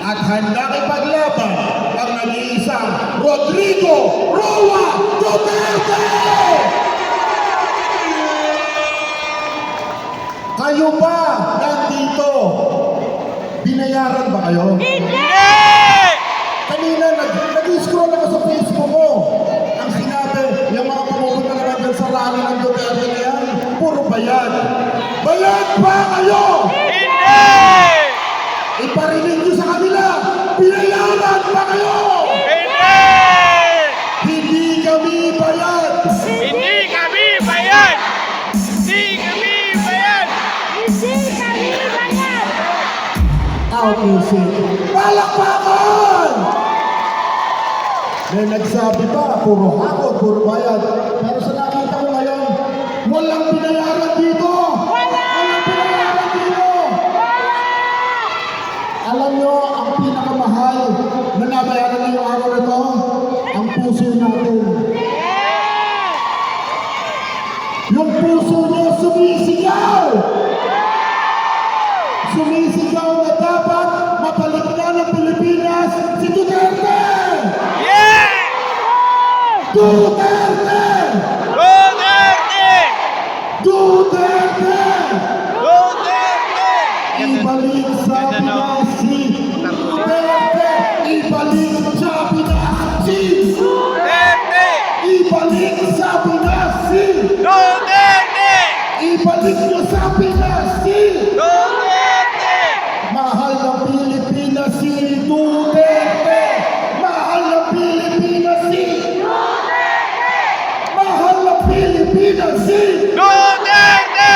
at handang ipaglaban ang nag-iisang Rodrigo Roa Duterte! Kayo ba nandito? Binayaran ba kayo? Hindi! Kanina nag-scroll ako sa Facebook mo. Ang sinabi, yung mga pumupunta naman dyan sa rally ng Duterte na yan, puro bayad. Bayad ba kayo? Hindi! Iparinig nyo sa kanila, binayaran ba kayo? Hindi! Hindi kami bayad. Hindi kami bayad! Hindi kami bayad! Hindi kami bayad! Out music. Palakpakan! May nagsabi pa, puro hakot, puro bayad. Pero sa nakita ko ngayon, walang binayaran dito! Walang binayaran dito! Alam nyo, ang pinakamahal na nabayaran na yung araw na ito, ang puso natin. Yung puso nyo sumisigaw! Sumisigaw na dapat mapaligyan ng Pilipinas si Duterte! Yeah! Duterte! Duterte! Duterte! Duterte! Ibalik sa Pinas si Duterte! Ibalik sa Pinas si Duterte! Ibalik sa Pinas si Duterte! Ibalik nyo sa Pinas si Duterte! Mahal ng Pilipinas si Duterte! Mahal ng Pilipinas si Duterte! Mahal ng Pilipinas si Duterte!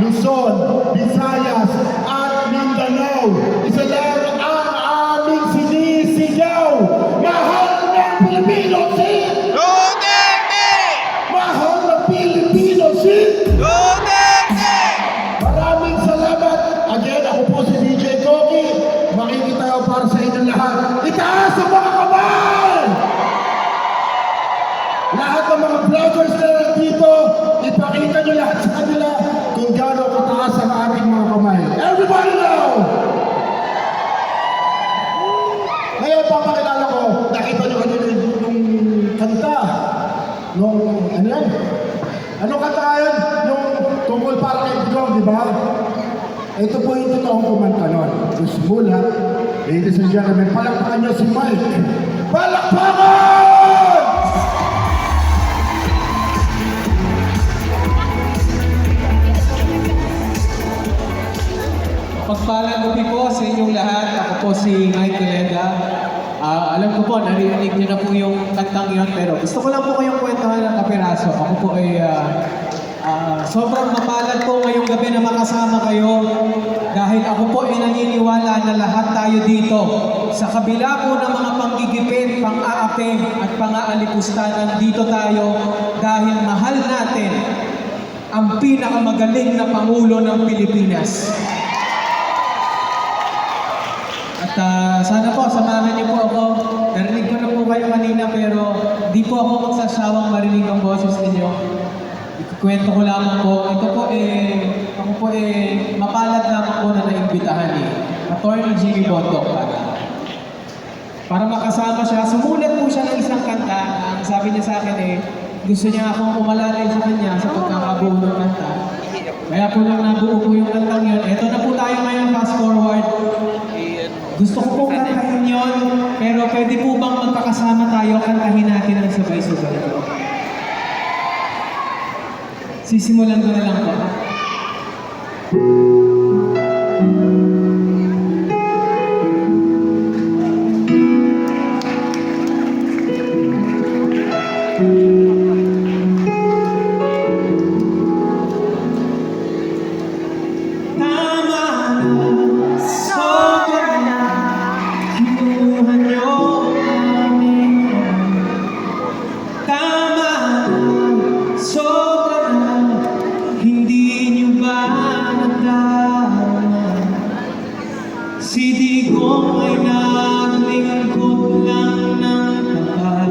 Luzon, Visayas at Mindanao. Isa lang ang aming sinisigaw. Mahal ng Pilipino si Duterte! Mahal ng Pilipino si Duterte! Maraming salamat. Again, ako po si DJ Koki. Makikita ko para sa inyo lahat. Itaas ang mga kamay! Lahat ng mga vloggers na nandito, ipakita nyo lahat sa kanila kung gaano kataas ang ating mga kamay. Everybody now! Ngayon, papakilala ko, nakita nyo kanina yung kanta. Nung, ano yan? Anong kanta yun? Yung tungkol para kay Bigong, di ba? Ito po yung totoong kumanta nun. Gusto mo lahat, ladies and gentlemen, palakpakan nyo si Mike. Palakpakan! Pagpalang gabi po sa inyong lahat. Ako po si Mike Calenda. Alam ko po, narinig niyo na po yung kantang yun, pero gusto ko lang po kayong kwentuhan ng kapiraso. Ako po ay sobrang mapalad po ngayong gabi na makasama kayo dahil ako po ay naniniwala na lahat tayo dito sa kabila po ng mga panggigipit, pang-aapi at pang-aalipustanan, dito tayo dahil mahal natin ang pinakamagaling na Pangulo ng Pilipinas. At sana po, samahan niyo po ako. Narinig ko na po kayo kanina pero di po ako magsasawang marinig ang boses ninyo. Kwento ko lamang po, ito po ako po mapalad lamang po na naimbitahan Attorney Jimmy Bondoc para makasama siya. Sumulat po siya ng isang kanta. Ang sabi niya sa akin gusto niya akong umalalay sa kanya sa pagkakabuo ng kanta. Kaya po nang nabuo po yung kantang yun, eto na po tayo ngayon, fast forward. Gusto ko pong kantahin yun, pero pwede po bang magpakasama tayo, kantahin natin ang sabay-sabay. Sisimulan ko na lang po. Si Digong ay naglingkod lang ng tapat.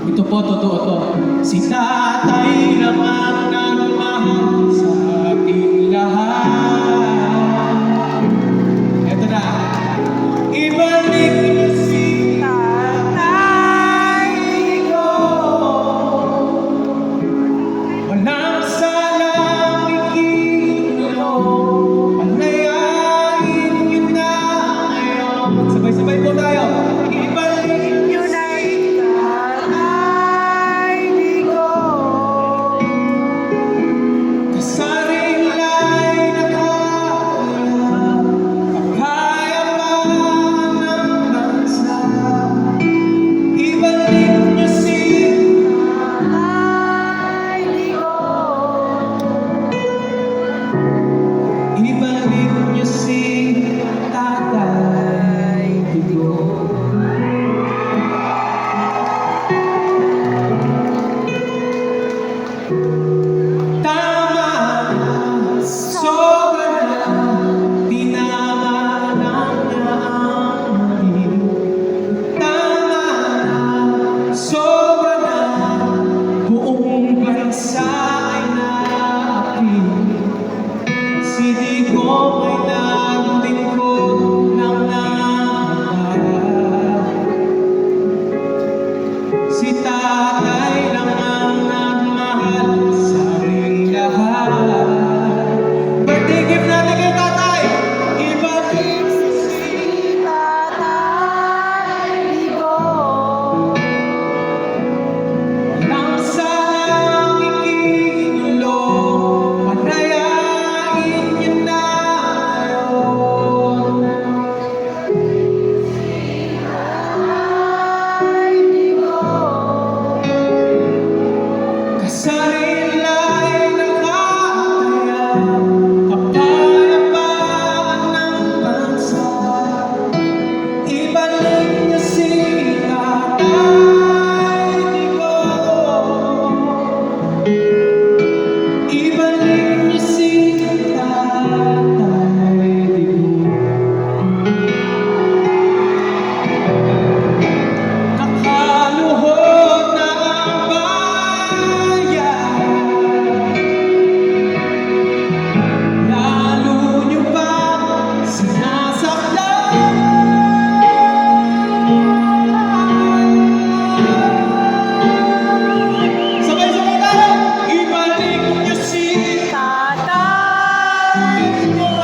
Ito po, totoo to. Si tatay naman nagmahal sa ating lahat. Ito na. ay naglingkod ng nangangamba. Si tatay lang ang nagmahal sa aming lahat. Birthday gift natin kay tatay! Ibalik si Tatay Digo. nang sanang ikinulong, panayain niyo na ngayon. Tatay Digo. Kasarila'y nakataya, kapayapaan ng bansa. Ibalik niyo si Tatay Digo. Ibalik niyo si Tatay Digo. Nakaluhod na ang bayan, lalo niyo pa sinasaktan. Sabay-sabay tayo! Ibalik niyo si Tatay Digo.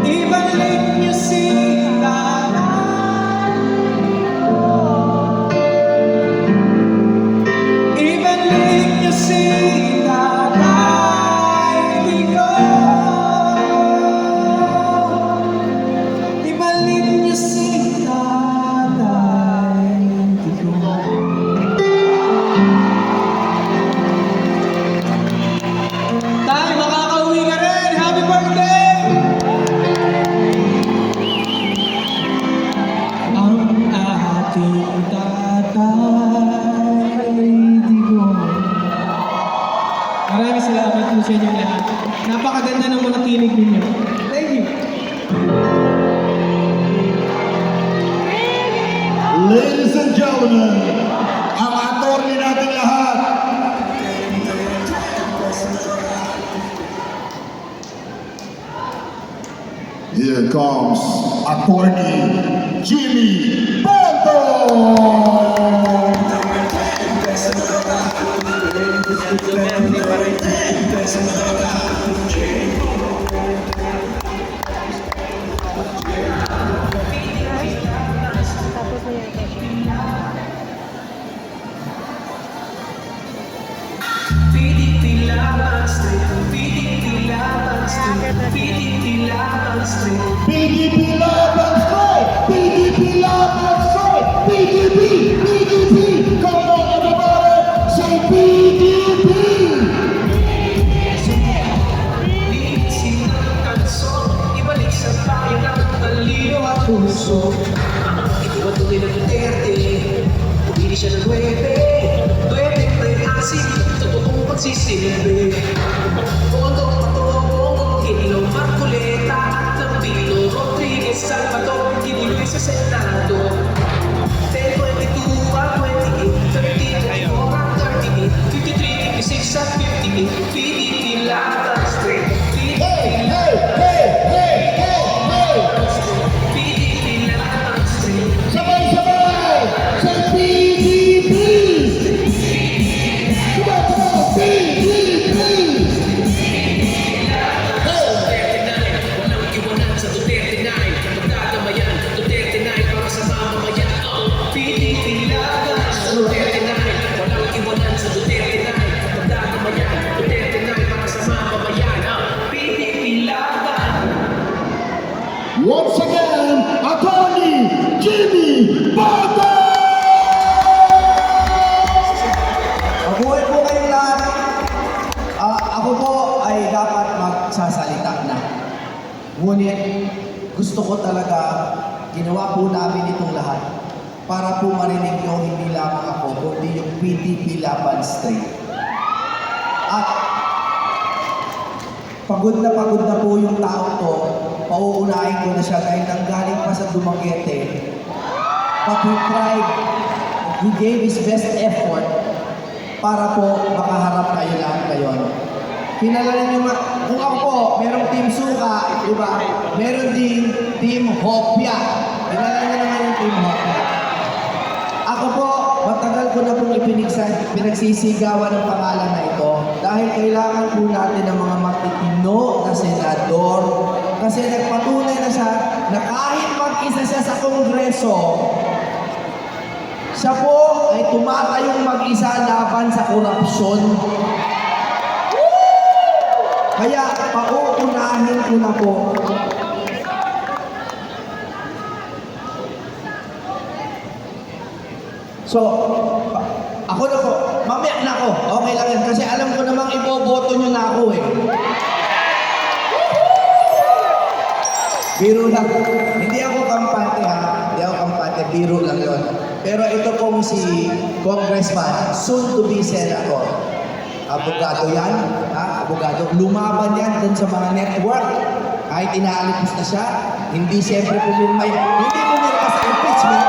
Ibalik niyo si Tatay. Ibalik niyo si Tatay Digo. Ibalik niyo si Tatay Digo. Tay, makakauwi ka rin! Happy birthday! Ang ating Tatay Digo. Maraming salamat po sa inyo lahat. Napakaganda ng mga tinig ninyo. Thank you. Ladies and gentlemen, ang attorney natin lahat. Here comes attorney Jimmy Bonto. Tapos na yan. PDP Laban Strike! PDP Laban Strike! PDP! PDP! Come on everybody! Say PDP! Ibalik sa bayan ang talino at puso. Ito ang tunay na Duterte. Pumili siya ng 9. 9 may asin, totoong pagsisilbi. Bondong Patobong, Giliw Marcoleta at Lambino Rodriguez Salvador, giniloy sa Senado. 10-22 at 28, 30, 24 at 38, 53, 56 at 58, PDP Laban Straight. Hey! Hey! Hey! Hey! Hey! Hey! PDP Laban Straight. Sabay-sabay! Say PDP! Come on, come on! PDP! Walang iwanan sa Duterte 9. Magdadamayan, Duterte 9 para sa mamamayan. PDP laban sa Duterte 9. Walang iwanan sa Duterte 9. Magdadamayan, Duterte 9 para Ako po ay dapat magsasalita na. Ngunit gusto ko talaga, ginawa po namin itong lahat para po marinig nyo hindi lamang ako, kundi yung PTP Laban Street. At pagod na po yung tao to, pauunahin ko na siya dahil nanggaling pa sa Dumaguete. But he tried, he gave his best effort para po makaharap kayo lahat ngayon. Kilala niyo kung ako po, merong Team Suka, di ba? Meron din Team Hopia. Kilala niyo naman yung Team Hopia. Ako po, matagal ko na pong pinagsisigawan ng pangalan na ito dahil kailangan po natin ng mga matitino na senador kasi nagpatunay na siya na kahit mag-isa siya sa Kongreso, siya po ay tumatayong mag-isa laban sa korupsyon. Kaya pauunahin ko na po. So, ako na po, mamaya na ako. Okay lang yan. Kasi alam ko namang iboboto nyo na ako eh. Biro lang. Hindi ako kampante ha. Hindi ako kampante. Biro lang yon. Pero ito pong si Congressman, soon to be Senator. Abogado yan. Ha? Abogado. Lumaban yan dun sa mga network. Kahit inaalipos na siya, hindi siyempre pumirma sa impeachment.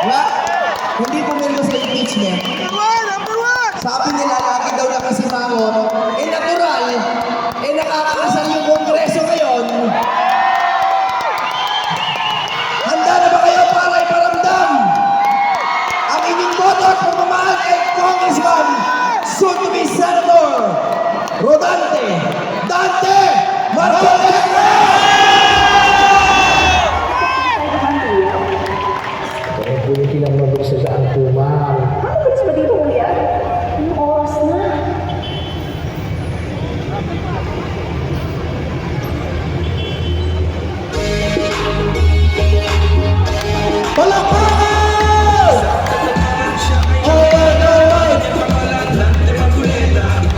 Diba? Hindi pumirma sa impeachment. Number one! Sabi nila, lagi daw nakasimangot. Natural. Nakakakasal yung Kongreso ngayon. Handa na ba kayo para iparamdam ang inyong boto at pagmamahal kay Congressman, soon to be Senator Rodante Dante Marcoleta! Buti lang mabuksa sa ang tumang. Ano ba ba dito, kuya? Anong oras na? Palakpakan!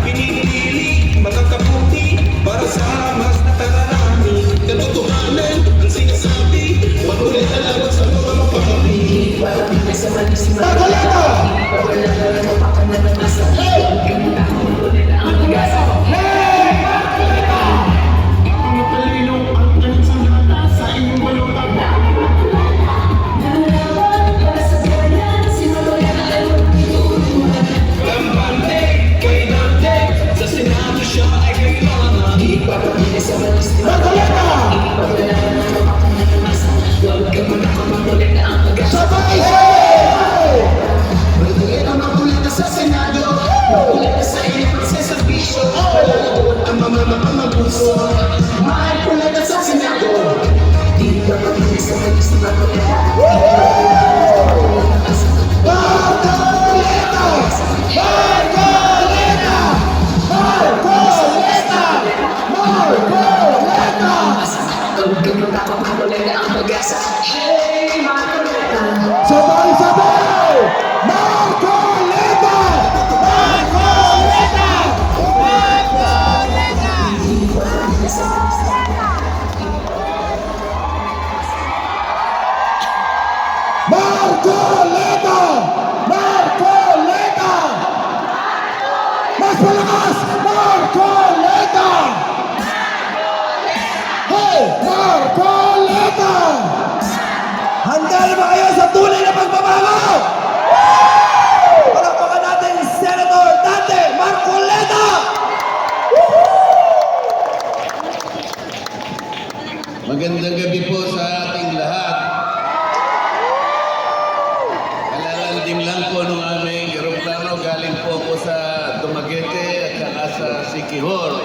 Pinipili, makakabuti para sa mas nakararami. Katotohanan ang sinasabi, magulit na laban sa mga mapapili. Marcoleta! Kampante, kay Dante, sa Senado siya ay kailangan. Marcoleta! Sabay! Sa Senado, ulit sa iyong pagsasabisyo, palalagot ang mga mapamaguso. Mahal ko lang sa Senado, di ka pagkili sa mag-isip ako. Marcoleta! Marcoleta! Marcoleta! Marcoleta! Huwag ka magkakapagulay na ang pag-asa. Hey, Marcoleta! Sabay-sabay! Marcoleta! Marcoleta! Marcoleta! Marcoleta! Mas malakas! Marcoleta! Hey! Marcoleta! Handa na ba kayo sa tunay na pagbabago? Palakpakan natin Senator Dante Marcoleta! Magandang gabi po sa ating lahat. Kalalanding lang po nung aming eroplano. Galing po ako sa Dumaguete at saka sa Siquijor.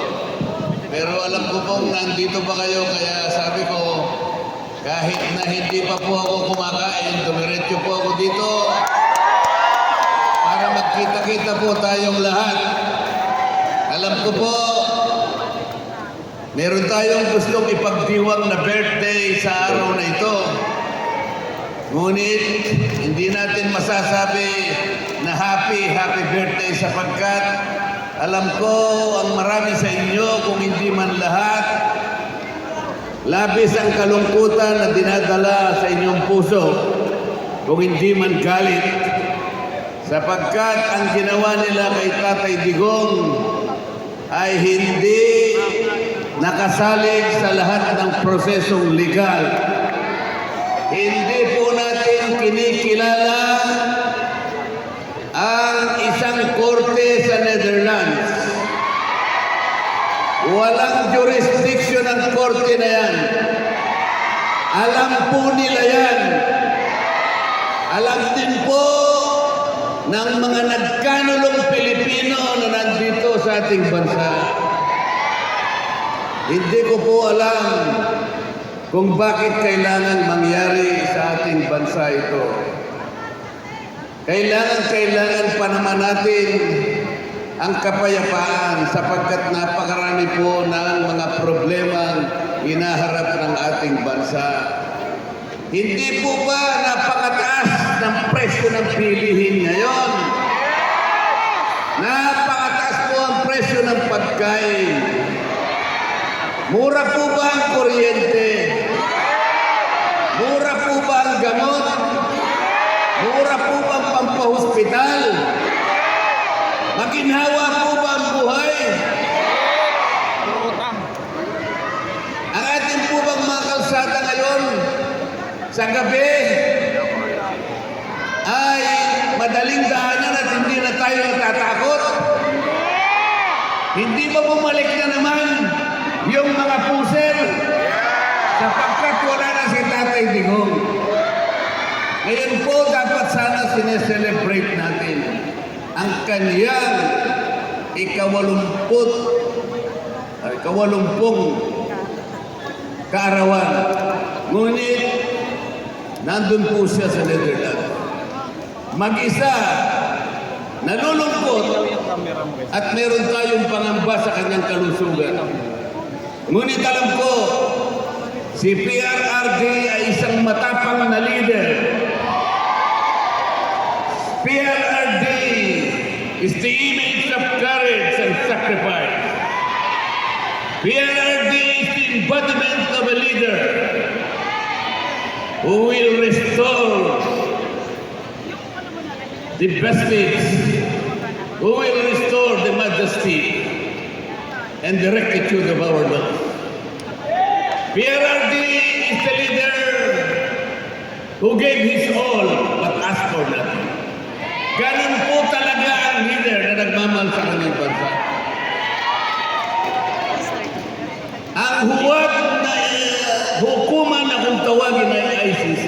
Pero alam ko pong nandito pa kayo kaya sabi ko, kahit na hindi pa po ako kumakain, dumiretso po ako dito para magkita-kita po tayong lahat. Alam ko po, meron tayong gustong ipagdiwang na birthday sa araw na ito. Ngunit, hindi natin masasabi na happy birthday sapagkat Alam ko ang marami sa inyo, kung hindi man lahat, labis ang kalungkutan na dinadala sa inyong puso, kung hindi man galit, sapagkat ang ginawa nila kay Tatay Digong ay hindi nakasalig sa lahat ng prosesong legal. Hindi po natin kinikilala ang isang korte sa Netherlands. Walang jurisdiction ang korte na yan. Alam po nila yan. Alam din po ng mga nagkanulong Pilipino na nandito sa ating bansa. Hindi ko po alam kung bakit kailangan mangyari sa ating bansa ito. Kailangan pa naman natin ang kapayapaan sapagkat napakarami po ng mga problemang inaharap ng ating bansa. Hindi po ba napakataas ng presyo ng bilihin ngayon? Napakataas po ang presyo ng pagkain. Mura po ba ang kuryente? Mura po ba ang gamot? Mura po ba ang pampahospital? Maginhawa po ba ang buhay? Ang ating po bang mga kalsada ngayon sa gabi ay madaling daanan at hindi na tayo natatakot? Hindi ba bumalik na naman yung mga puser sapagkat wala na si Tatay Digong? Ngayon po dapat sana sineselebrate natin ang kanyang ikawalumpung kaarawan. Ngunit nandun po siya sa Netherlands. Mag-isa, nalulungkot at meron tayong pangamba sa kanyang kalusugan. Ngunit alam ko, si PRRD ay isang matapang na leader. PRRD is the image of courage and sacrifice. PRRD is the embodiment of a leader who will restore the vestige, who will restore the majesty and the rectitude of our laws. PRRD is the leader who gave his all but asked for nothing. Ganun po talaga ang leader na nagmamahal sa kanyang bansa. Ang huwag na hukuman na kung tawagin ay ICC.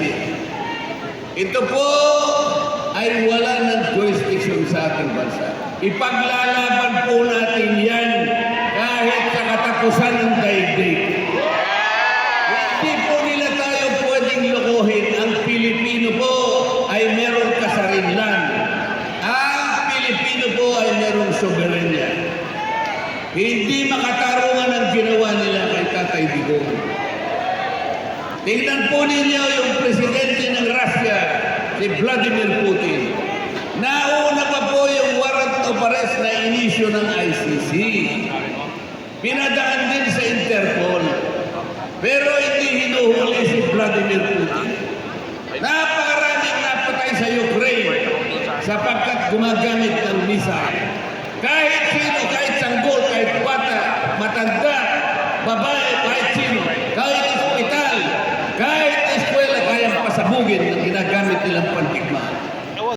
Ito po ay wala ng jurisdiction sa ating bansa. Ipaglalaban po natin yan kahit sa katapusan ng daigdig. Hindi po nila tayo pwedeng lokohin. Ang Pilipino po ay merong kasarinlan. Ang Pilipino po ay merong soberenya. Hindi makatarungan ang ginawa nila kay Tatay Digong. Tingnan po ninyo yung presidente ng Russia, si Vladimir Putin. Nauna pa po yung warrant of arrest na inisyo ng ICC. Pinadaan din sa Interpol. Pero hindi hinuhuli si Vladimir Putin. Napakaraming napatay sa Ukraine sapagkat gumagamit ng missile. Kahit sino, kahit sanggol, kahit bata, matanda, babae, kahit sino, kahit ospital, kahit eskwela, kayang pasabugin na ginagamit nilang pantigma.